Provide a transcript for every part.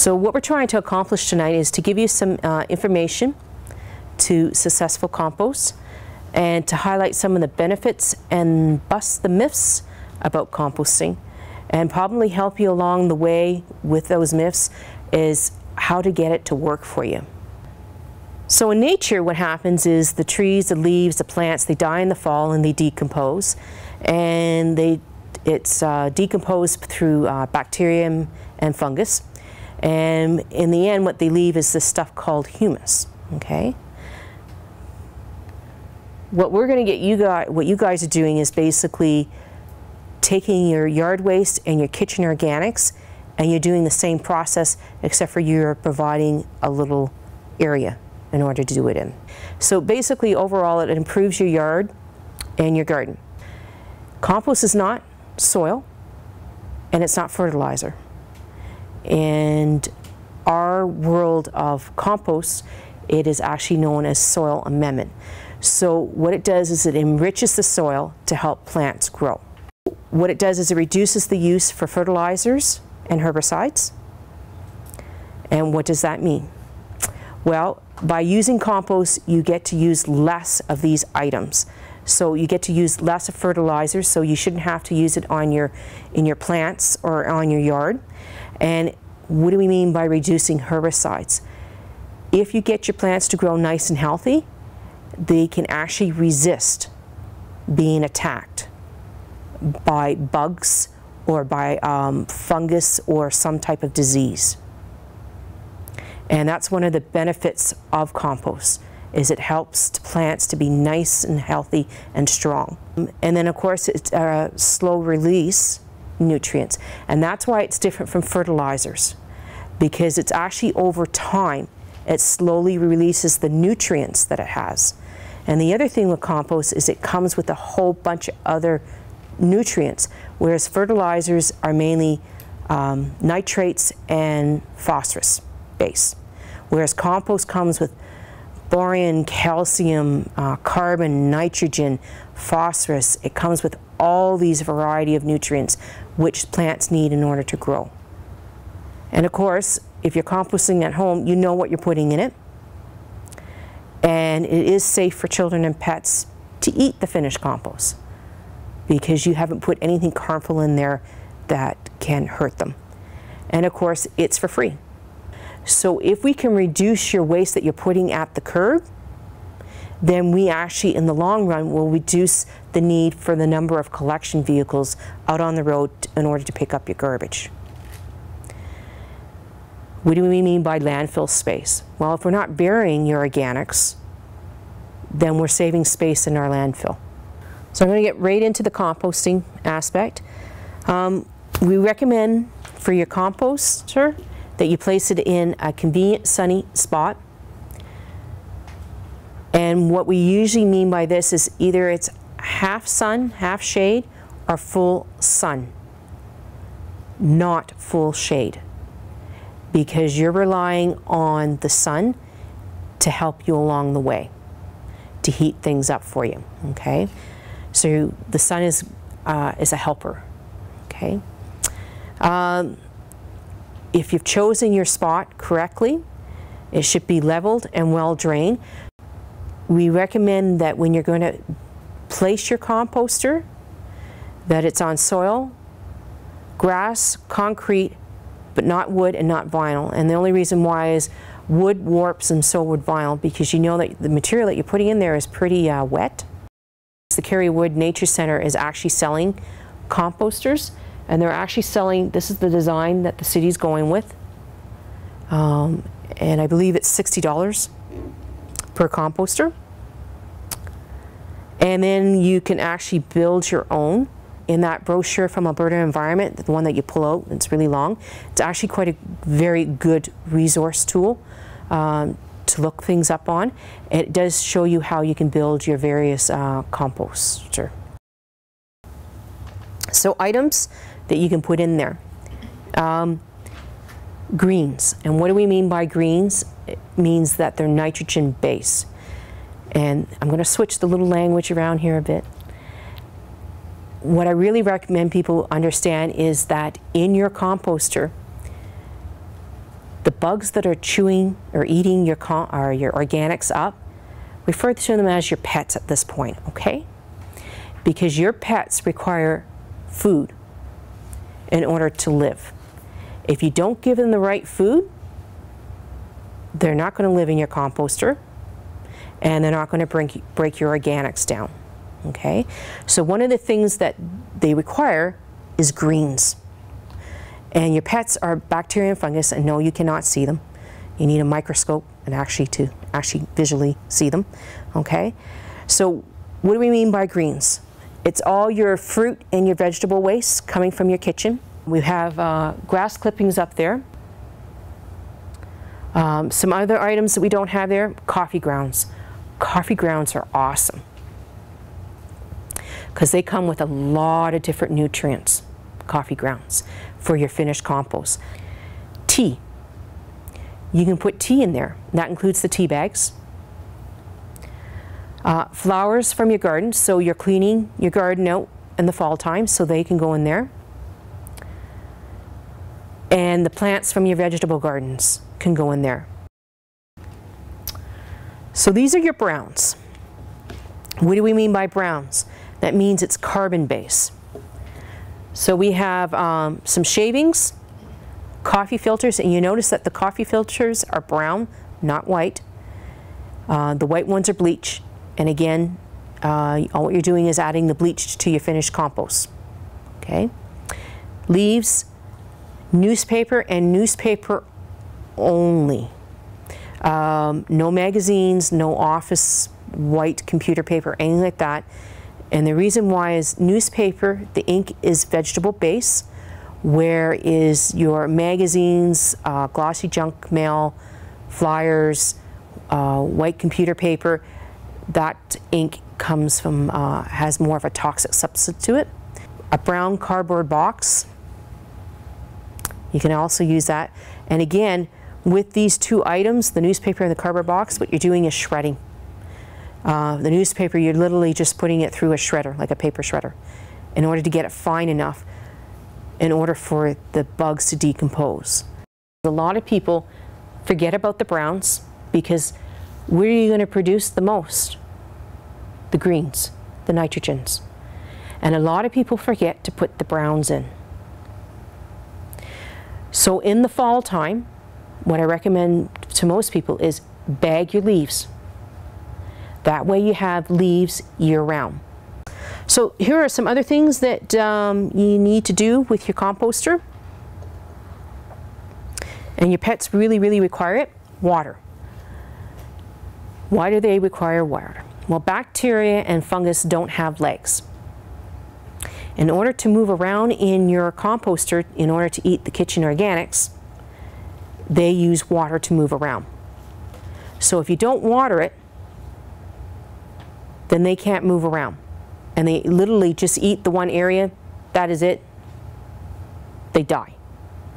So what we're trying to accomplish tonight is to give you some information to successful compost and to highlight some of the benefits and bust the myths about composting, and probably help you along the way with those myths is how to get it to work for you. So in nature, what happens is the trees, the leaves, the plants, they die in the fall and they decompose, and it's decomposed through bacterium and fungus, and in the end what they leave is this stuff called humus. Okay, what we're going to get you guys, what you guys are doing is basically taking your yard waste and your kitchen organics, and you're doing the same process, except for you're providing a little area in order to do it in. So basically overall it improves your yard and your garden. Compost is not soil and it's not fertilizer. And our world of compost, it is actually known as soil amendment. So what it does is it enriches the soil to help plants grow. What it does is it reduces the use for fertilizers and herbicides. And what does that mean? Well, by using compost, you get to use less of these items. So you get to use less of fertilizers, so you shouldn't have to use it on in your plants or on your yard. And what do we mean by reducing herbicides? If you get your plants to grow nice and healthy, they can actually resist being attacked by bugs or by fungus or some type of disease. And that's one of the benefits of compost, is it helps plants to be nice and healthy and strong. And then of course it's slow release nutrients, and that's why it's different from fertilizers, because it's actually over time it slowly releases the nutrients that it has. And the other thing with compost is it comes with a whole bunch of other nutrients, whereas fertilizers are mainly nitrates and phosphorus base, whereas compost comes with boron, calcium, carbon, nitrogen, phosphorus. It comes with all these variety of nutrients which plants need in order to grow. And of course, if you're composting at home, you know what you're putting in it, and it is safe for children and pets to eat the finished compost, because you haven't put anything harmful in there that can hurt them. And of course, it's for free. So if we can reduce your waste that you're putting at the curb, then we actually, in the long run, will reduce the need for the number of collection vehicles out on the road in order to pick up your garbage. What do we mean by landfill space? Well, if we're not burying your organics, then we're saving space in our landfill. So I'm going to get right into the composting aspect. We recommend for your composter that you place it in a convenient sunny spot. And what we usually mean by this is either it's half sun, half shade, or full sun, not full shade, because you're relying on the sun to help you along the way, to heat things up for you, okay? So the sun is a helper, okay? If you've chosen your spot correctly, it should be leveled and well drained. We recommend that when you're going to place your composter, that it's on soil, grass, concrete, but not wood and not vinyl. And the only reason why is wood warps and so would vinyl, because you know that the material that you're putting in there is pretty wet. The Kerrywood Nature Center is actually selling composters, and they're actually selling, this is the design that the city's going with, and I believe it's $60 per composter. And then you can actually build your own. In that brochure from Alberta Environment, the one that you pull out, it's really long, it's actually quite a very good resource tool to look things up on. It does show you how you can build your various composter. So items that you can put in there. Greens. And what do we mean by greens? It means that they're nitrogen based. And I'm going to switch the little language around here a bit. What I really recommend people understand is that in your composter, the bugs that are chewing or eating your organics up, refer to them as your pets at this point, okay? Because your pets require food in order to live. If you don't give them the right food, they're not going to live in your composter, and they're not going to break your organics down, okay? So one of the things that they require is greens. And your pets are bacteria and fungus, and no, you cannot see them. You need a microscope and to visually see them, okay? So what do we mean by greens? It's all your fruit and your vegetable waste coming from your kitchen. We have grass clippings up there. Some other items that we don't have there, coffee grounds. Coffee grounds are awesome because they come with a lot of different nutrients, coffee grounds, for your finished compost. Tea. You can put tea in there. That includes the tea bags. Flowers from your garden, so you're cleaning your garden out in the fall time, so they can go in there. And the plants from your vegetable gardens can go in there. So these are your browns. What do we mean by browns? That means it's carbon based. So we have some shavings, coffee filters, and you notice that the coffee filters are brown, not white. The white ones are bleach, and again, all what you're doing is adding the bleach to your finished compost. Okay? Leaves, newspaper, and newspaper only. No magazines, no office white computer paper, anything like that. And the reason why is newspaper, the ink is vegetable base, whereas your magazines, glossy junk mail, flyers, white computer paper, that ink comes from, has more of a toxic substance to it. A brown cardboard box, you can also use that. And again, with these two items, the newspaper and the cardboard box, what you're doing is shredding. The newspaper, you're literally just putting it through a shredder, like a paper shredder, in order to get it fine enough in order for the bugs to decompose. A lot of people forget about the browns because where are you going to produce the most? The greens, the nitrogens. And a lot of people forget to put the browns in. So in the fall time, what I recommend to most people is bag your leaves. That way you have leaves year-round. So here are some other things that you need to do with your composter. And your pets really, really require it. Water. Why do they require water? Well, bacteria and fungus don't have legs. In order to move around in your composter, in order to eat the kitchen organics, they use water to move around. So if you don't water it, then they can't move around. And they literally just eat the one area, that is it, they die,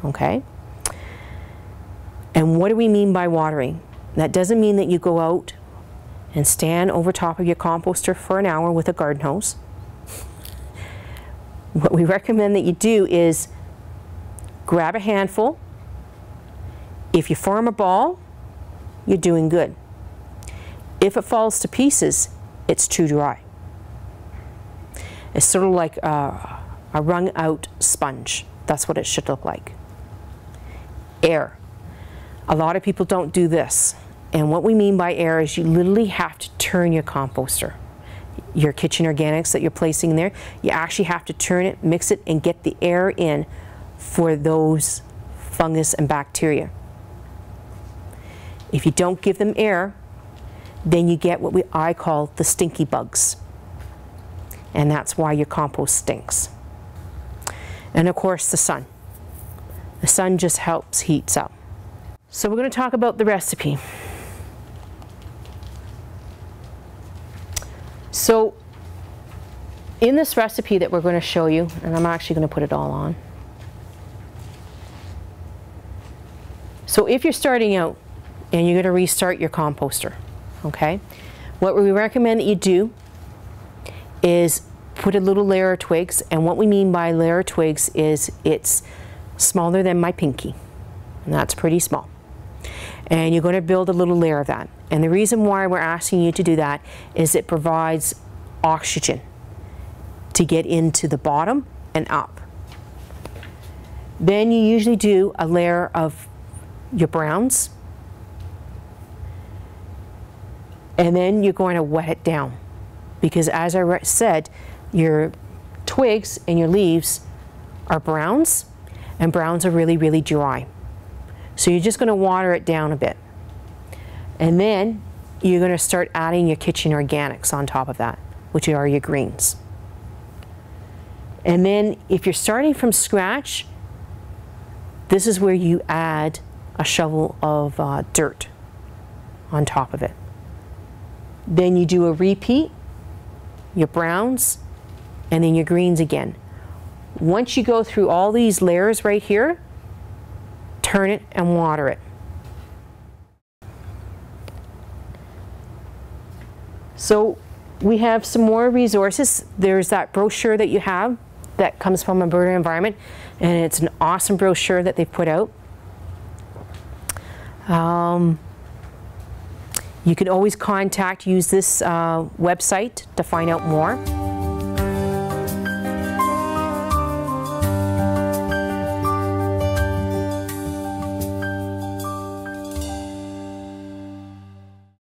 okay? And what do we mean by watering? That doesn't mean that you go out and stand over top of your composter for an hour with a garden hose. What we recommend that you do is grab a handful. If you form a ball, you're doing good. If it falls to pieces, it's too dry. It's sort of like a wrung out sponge. That's what it should look like. Air. A lot of people don't do this. And what we mean by air is you literally have to turn your composter. Your kitchen organics that you're placing there, you actually have to turn it, mix it, and get the air in for those fungus and bacteria. If you don't give them air, then you get what I call the stinky bugs. And that's why your compost stinks. And of course, the sun. The sun just helps heats up. So we're going to talk about the recipe. So in this recipe that we're going to show you, and I'm actually going to put it all on. So if you're starting out and you're going to restart your composter, okay, what we recommend that you do is put a little layer of twigs. And what we mean by layer of twigs is it's smaller than my pinky, and that's pretty small. And you're going to build a little layer of that. And the reason why we're asking you to do that is it provides oxygen to get into the bottom and up. Then you usually do a layer of your browns. And then you're going to wet it down. Because as I said, your twigs and your leaves are browns, and browns are really, really dry. So you're just going to water it down a bit. And then you're going to start adding your kitchen organics on top of that, which are your greens. And then if you're starting from scratch, this is where you add a shovel of dirt on top of it. Then you do a repeat, your browns, and then your greens again. Once you go through all these layers right here, turn it and water it. So we have some more resources. There's that brochure that you have that comes from Alberta Environment, and it's an awesome brochure that they've put out. You can always use this website to find out more.